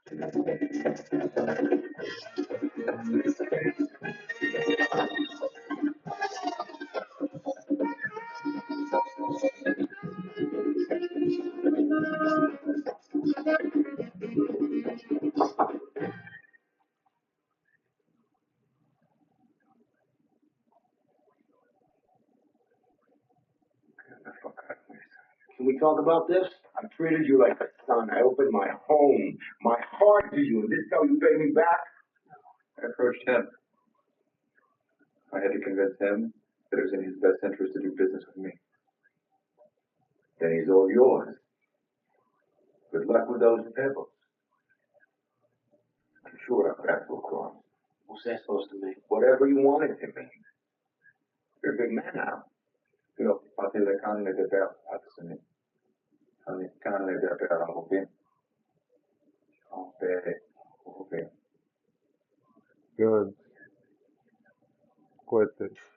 Can we talk about this? I treated you like a son. I opened my home, my heart to you, and this is how you pay me back? I approached him. I had to convince him that it was in his best interest to do business with me. Then he's all yours. Good luck with those pebbles. I'm sure our paths will cross. What's that supposed to mean? Whatever you want it to mean. You're a big man now. Pero pati le kanne de der atsuni. Hani kanne de der hobin. Hobin. Good. Quit it.